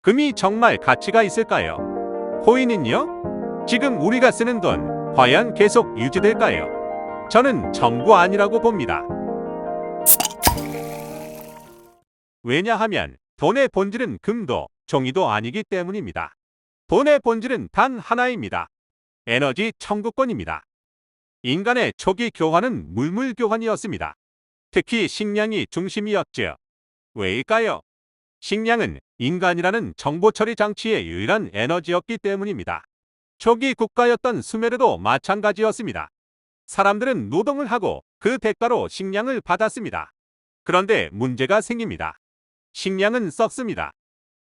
금이 정말 가치가 있을까요? 코인은요? 지금 우리가 쓰는 돈, 과연 계속 유지될까요? 저는 전부 아니라고 봅니다. 왜냐하면 돈의 본질은 금도 종이도 아니기 때문입니다. 돈의 본질은 단 하나입니다. 에너지 청구권입니다. 인간의 초기 교환은 물물 교환이었습니다. 특히 식량이 중심이었죠. 왜일까요? 식량은 인간이라는 정보 처리 장치의 유일한 에너지였기 때문입니다. 초기 국가였던 수메르도 마찬가지였습니다. 사람들은 노동을 하고 그 대가로 식량을 받았습니다. 그런데 문제가 생깁니다. 식량은 썩습니다.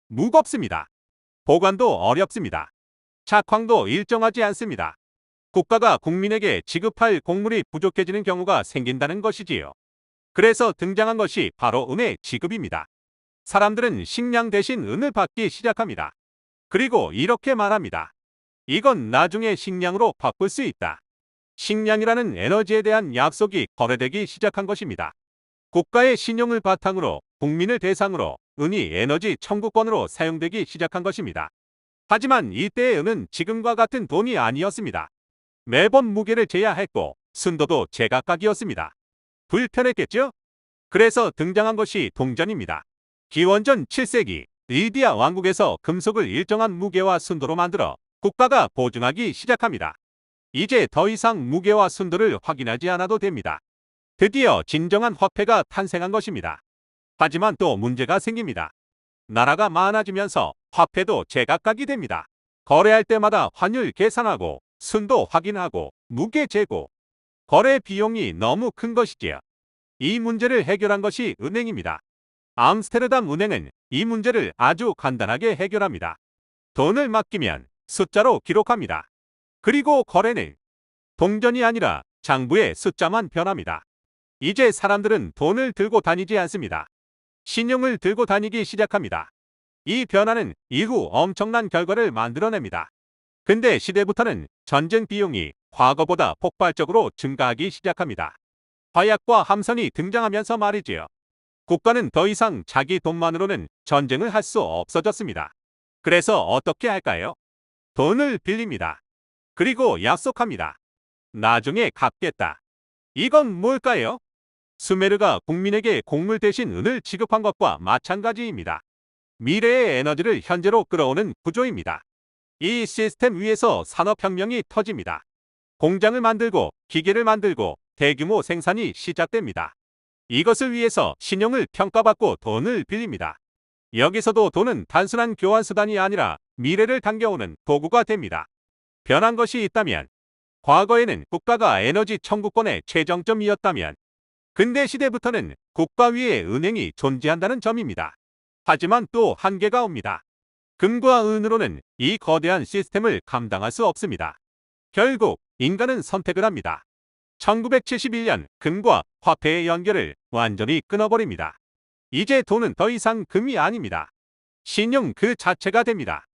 무겁습니다. 보관도 어렵습니다. 작황도 일정하지 않습니다. 국가가 국민에게 지급할 곡물이 부족해지는 경우가 생긴다는 것이지요. 그래서 등장한 것이 바로 은의 지급입니다. 사람들은 식량 대신 은을 받기 시작합니다. 그리고 이렇게 말합니다. 이건 나중에 식량으로 바꿀 수 있다. 식량이라는 에너지에 대한 약속이 거래되기 시작한 것입니다. 국가의 신용을 바탕으로 국민을 대상으로 은이 에너지 청구권으로 사용되기 시작한 것입니다. 하지만 이때의 은은 지금과 같은 돈이 아니었습니다. 매번 무게를 재야 했고 순도도 제각각이었습니다. 불편했겠죠? 그래서 등장한 것이 동전입니다. 기원전 7세기 리디아 왕국에서 금속을 일정한 무게와 순도로 만들어 국가가 보증하기 시작합니다. 이제 더 이상 무게와 순도를 확인하지 않아도 됩니다. 드디어 진정한 화폐가 탄생한 것입니다. 하지만 또 문제가 생깁니다. 나라가 많아지면서 화폐도 제각각이 됩니다. 거래할 때마다 환율 계산하고 순도 확인하고 무게 재고 거래 비용이 너무 큰 것이지요. 이 문제를 해결한 것이 은행입니다. 암스테르담 은행은 이 문제를 아주 간단하게 해결합니다. 돈을 맡기면 숫자로 기록합니다. 그리고 거래는 동전이 아니라 장부의 숫자만 변합니다. 이제 사람들은 돈을 들고 다니지 않습니다. 신용을 들고 다니기 시작합니다. 이 변화는 이후 엄청난 결과를 만들어냅니다. 근대 시대부터는 전쟁 비용이 과거보다 폭발적으로 증가하기 시작합니다. 화약과 함선이 등장하면서 말이지요. 국가는 더 이상 자기 돈만으로는 전쟁을 할 수 없어졌습니다. 그래서 어떻게 할까요? 돈을 빌립니다. 그리고 약속합니다. 나중에 갚겠다. 이건 뭘까요? 수메르가 국민에게 곡물 대신 은을 지급한 것과 마찬가지입니다. 미래의 에너지를 현재로 끌어오는 구조입니다. 이 시스템 위에서 산업혁명이 터집니다. 공장을 만들고 기계를 만들고 대규모 생산이 시작됩니다. 이것을 위해서 신용을 평가받고 돈을 빌립니다. 여기서도 돈은 단순한 교환수단이 아니라 미래를 당겨오는 도구가 됩니다. 변한 것이 있다면, 과거에는 국가가 에너지 청구권의 최정점이었다면, 근대 시대부터는 국가 위에 은행이 존재한다는 점입니다. 하지만 또 한계가 옵니다. 금과 은으로는 이 거대한 시스템을 감당할 수 없습니다. 결국 인간은 선택을 합니다. 1971년 금과 화폐의 연결을 완전히 끊어버립니다. 이제 돈은 더 이상 금이 아닙니다. 신용 그 자체가 됩니다.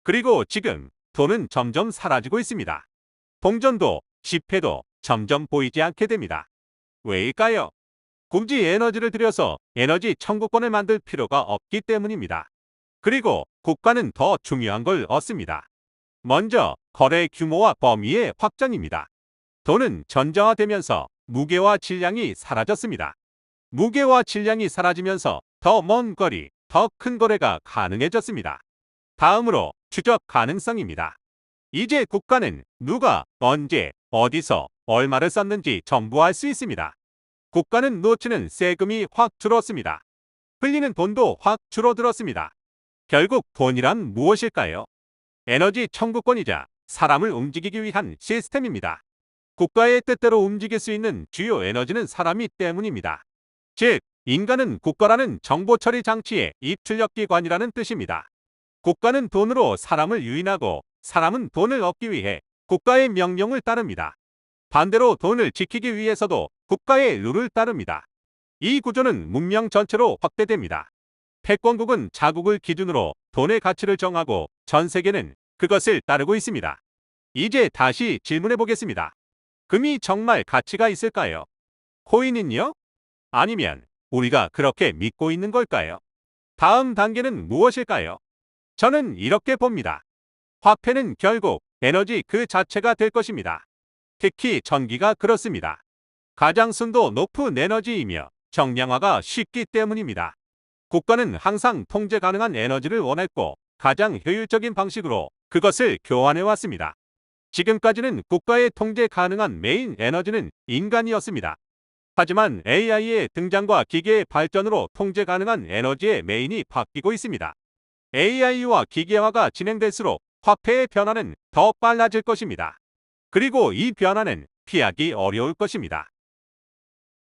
그리고 지금 돈은 점점 사라지고 있습니다. 동전도 지폐도 점점 보이지 않게 됩니다. 왜일까요? 굳이 에너지를 들여서 에너지 청구권을 만들 필요가 없기 때문입니다. 그리고 국가는 더 중요한 걸 얻습니다. 먼저 거래 규모와 범위의 확장입니다. 돈은 전자화되면서 무게와 질량이 사라졌습니다. 무게와 질량이 사라지면서 더 먼 거리, 더 큰 거래가 가능해졌습니다. 다음으로 추적 가능성입니다. 이제 국가는 누가, 언제, 어디서, 얼마를 썼는지 전부 알 수 있습니다. 국가는 놓치는 세금이 확 줄었습니다. 흘리는 돈도 확 줄어들었습니다. 결국 돈이란 무엇일까요? 에너지 청구권이자 사람을 움직이기 위한 시스템입니다. 국가의 뜻대로 움직일 수 있는 주요 에너지는 사람이 때문입니다. 즉, 인간은 국가라는 정보 처리 장치의 입출력 기관이라는 뜻입니다. 국가는 돈으로 사람을 유인하고 사람은 돈을 얻기 위해 국가의 명령을 따릅니다. 반대로 돈을 지키기 위해서도 국가의 룰을 따릅니다. 이 구조는 문명 전체로 확대됩니다. 패권국은 자국을 기준으로 돈의 가치를 정하고 전 세계는 그것을 따르고 있습니다. 이제 다시 질문해 보겠습니다. 금이 정말 가치가 있을까요? 코인은요? 아니면 우리가 그렇게 믿고 있는 걸까요? 다음 단계는 무엇일까요? 저는 이렇게 봅니다. 화폐는 결국 에너지 그 자체가 될 것입니다. 특히 전기가 그렇습니다. 가장 순도 높은 에너지이며 정량화가 쉽기 때문입니다. 국가는 항상 통제 가능한 에너지를 원했고 가장 효율적인 방식으로 그것을 교환해 왔습니다. 지금까지는 국가의 통제 가능한 메인 에너지는 인간이었습니다. 하지만 AI의 등장과 기계의 발전으로 통제 가능한 에너지의 메인이 바뀌고 있습니다. AI와 기계화가 진행될수록 화폐의 변화는 더 빨라질 것입니다. 그리고 이 변화는 피하기 어려울 것입니다.